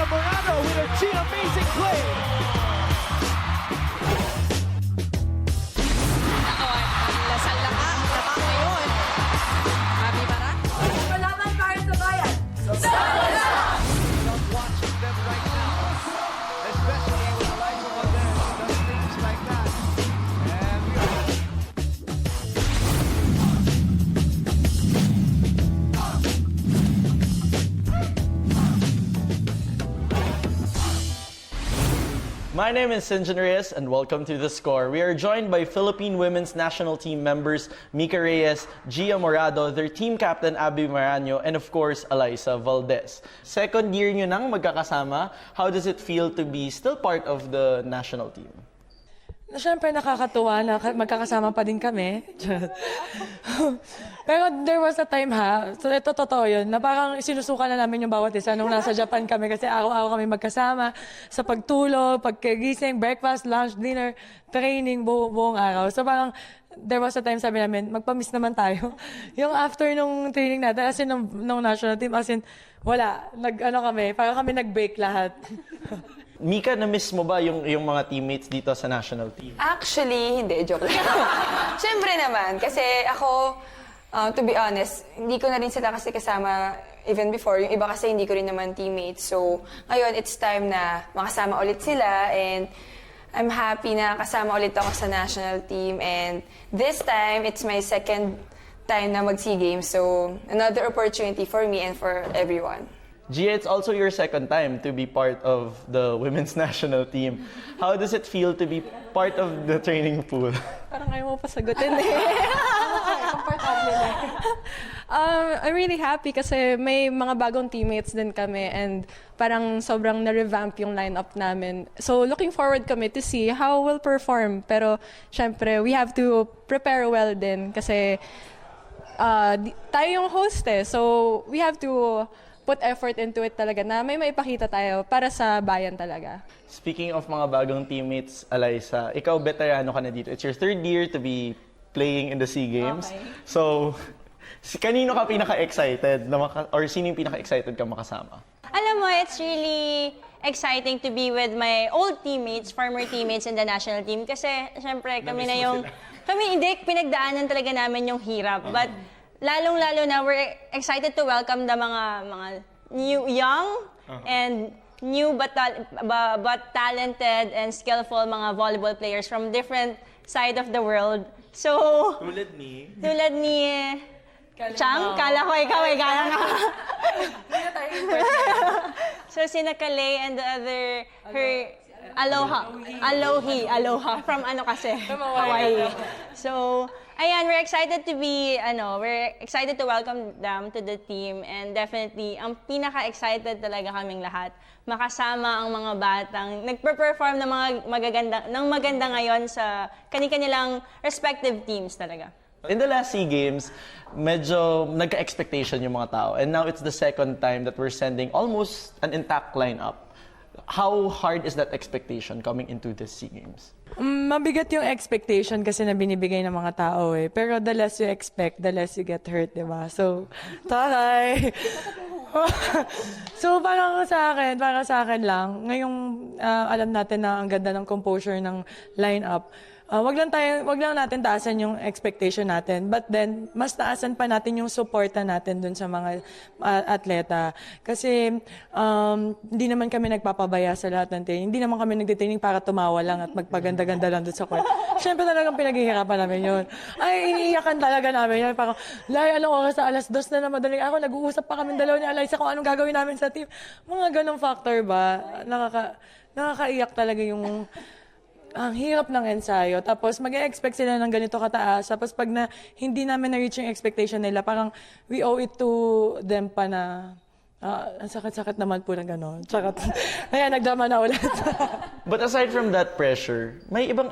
Morado with a amazing play. Lasal na ka. Tama ngayon. Happy Bara? Kalaban para sa bayan. Love watching them right now, especially when Eliza Valdez does things like that. And we are My name is Sinjan Reyes and welcome to The Score. We are joined by Philippine Women's National Team members Mika Reyes, Gia Morado, their team captain Abby Maranyo, and of course, Eliza Valdez. Second year nyo nang magkakasama, how does it feel to be still part of the national team? Siyempre nakakatuwa na magkakasama pa din kami. Pero there was a time so ito totoo yun, na parang sinusuka na namin yung bawat isa nung nasa Japan kami kasi araw-araw kami magkasama sa pagtulog, pagkagising, breakfast, lunch, dinner, training, buong araw. So parang there was a time sabi namin, magpa-miss naman tayo. Yung after nung training natin, as in nung national team, as in wala, parang kami nag-break lahat. Mika, na-miss mo ba yung mga teammates dito sa national team? Actually, hindi. Joke lang. Siyempre naman. Kasi ako, to be honest, hindi ko na rin sila kasi kasama even before. Yung iba kasi hindi ko rin naman teammates. So, ngayon, it's time na makasama ulit sila. And I'm happy na kasama ulit ako sa national team. And this time, it's my second time na mag-SEA Games. So, another opportunity for me and for everyone. Gia, it's also your second time to be part of the women's national team. How does it feel to be part of the training pool? Parang ayaw mo pa sagutin eh. Komportable na. I'm really happy kasi may mga bagong teammates din kami and parang sobrang na-revamp yung lineup namin. So looking forward kami to see how we'll perform. Pero syempre, we have to prepare well din kasi tayo yung host eh. So we have to put effort into it talaga na may maipakita tayo para sa bayan talaga. Speaking of mga bagong teammates, Eliza, ikaw veterano ka na dito. It's your third year to be playing in the SEA Games. Okay. So, kanino ka pinaka-excited or sino yung pinaka-excited ka makasama? Alam mo, it's really exciting to be with my old teammates, former teammates in the national team. Kasi, syempre, kami na yung... Kami, hindi, pinagdaanan talaga namin yung hirap. But, lalong-lalo na, we're excited to welcome the mga young and new but talented and skillful mga volleyball players from different side of the world. So, tulad ni Chang, kala ko ikaw ay kala nga. So, sina Kalei and the other, Aloha from ano kasi? Hawaii. So, ayan, we're excited to welcome them to the team and definitely, ang pinaka-excited talaga kaming lahat, makasama ang mga batang nagpe-perform ng maganda ngayon sa kani-kanilang respective teams talaga. In the last SEA Games, medyo nagka-expectation yung mga tao. And now it's the second time that we're sending almost an intact lineup. How hard is that expectation coming into the SEA Games? Mabigat yung expectation kasi na binibigay ng mga tao eh. Pero the less you expect, the less you get hurt, di ba? So, taray! So, para sa akin lang, ngayong alam natin na ang ganda ng composure ng lineup, wag lang natin taasan yung expectation natin. But then, mas taasan pa natin yung suporta natin dun sa mga atleta. Kasi, hindi naman kami nagpapabaya sa lahat ng training. Hindi naman kami nagtitraining para tumawa lang at magpaganda-ganda lang dun sa court. Siyempre talagang pinaghihirapan namin yun. Ay, iniiyakan talaga namin yun. Parang, anong oras na 2:00 na madaling araw, nag-uusap pa kami dalawa ni Eliza kung anong gagawin namin sa team. Mga ganong factor ba? Nakakaiyak talaga yung ang hirap ng ensayo. Tapos mag-expect sila ng ganito kataas. Tapos pag hindi namin na-reach yung expectation nila, parang we owe it to them pa na ang sakit-sakit naman po ng gano'n. Kaya nagdrama na ulit. But aside from that pressure, may iba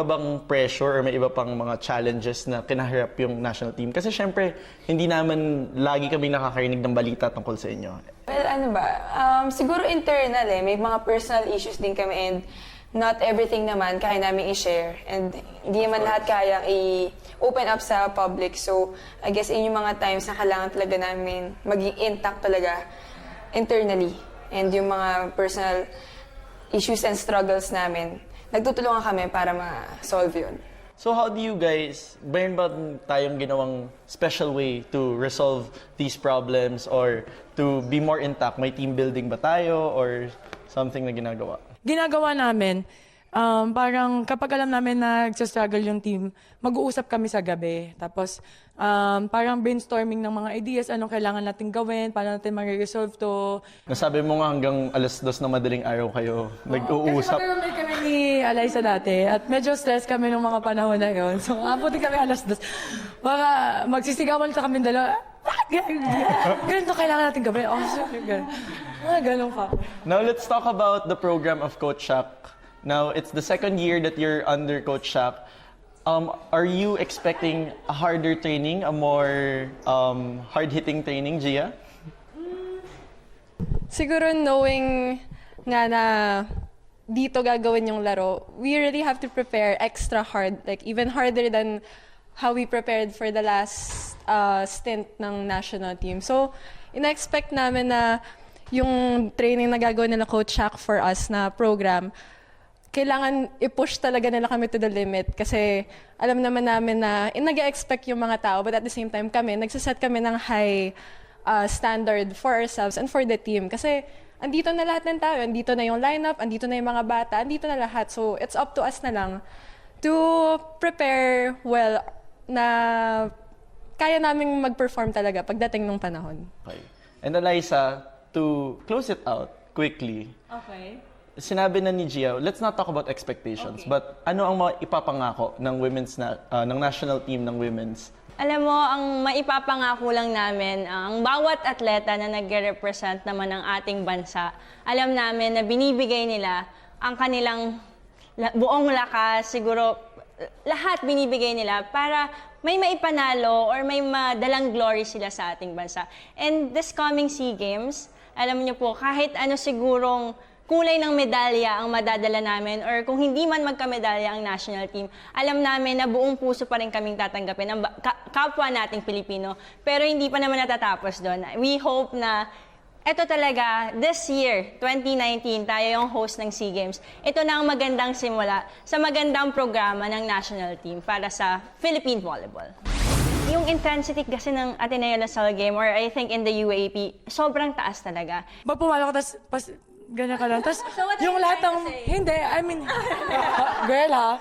bang pressure or may iba pang mga challenges na kinaharap yung national team? Kasi syempre, hindi naman lagi kami nakakarinig ng balita tungkol sa inyo. Well, siguro internal eh. May mga personal issues din kami and not everything naman kaya namin i-share and hindi naman lahat kaya i-open up sa public. So, I guess yun yung mga times na kailangan talaga namin maging intact talaga internally. and yung mga personal issues and struggles namin, nagtutulungan kami para ma-solve yun. So how do you guys, mayroon ba tayong ginawang special way to resolve these problems or to be more intact? May team building ba tayo or something na ginagawa? Ginagawa namin, parang kapag alam namin na nagsastruggle yung team, mag-uusap kami sa gabi. Tapos parang brainstorming ng mga ideas, anong kailangan natin gawin, paano natin ma-resolve to. Nasabi mo nga hanggang 2:00 na madaling araw kayo nag-uusap. Kasi mag-roommate kami ni Alaysa dati at medyo stress kami nung mga panahon na yun. So, abutin kami 2:00. Baka magsisigawan sa kami dalawa. Ganito kailangan natin gawin. Oh, sorry. Ganun pa. Now let's talk about the program of Coach Shaq. Now it's the second year that you're under Coach Shaq. Are you expecting a harder training, a more hard-hitting training, Gia? Siguro knowing nga na dito gagawin yung laro, we really have to prepare extra hard, like even harder than how we prepared for the last stint ng national team. So, ina-expect namin na yung training na gagawin nila Coach Shaq for us na program, kailangan i-push talaga nila kami to the limit kasi alam naman namin na nag-expect yung mga tao, but at the same time kami, nagsaset kami ng high standard for ourselves and for the team. Kasi andito na lahat ng tao, andito na yung lineup, andito na yung mga bata, andito na lahat. So it's up to us na lang to prepare well na kaya naming mag-perform talaga pagdating ng panahon. Okay. And Alyssa, to close it out quickly, Okay. sinabi na ni Gia, let's not talk about expectations, but ano ang mga ipapangako ng ng national team ng women's? Alam mo, ang maipapangako lang namin, ang bawat atleta na nag-represent naman ng ating bansa, alam namin na binibigay nila ang kanilang buong lakas, siguro lahat binibigay nila para may maipanalo or may madalang glory sila sa ating bansa. And this coming SEA Games, alam niyo po, kahit ano sigurong kulay ng medalya ang madadala namin or kung hindi man magkamedalya ang national team, alam namin na buong puso pa rin kaming tatanggapin ang kapwa nating Pilipino. Pero hindi pa naman natatapos doon. We hope na ito talaga, this year, 2019, tayo yung host ng SEA Games. Ito na ang magandang simula sa magandang programa ng national team para sa Philippine Volleyball. Yung intensity kasi ng Ateneo Lasal game or I think in the UAP, sobrang taas talaga. Pag pumalo ko, tapos ganyan ka lang. Tapos So what are yung you lahat ng... trying to say? Hindi, I mean... Girl, ha?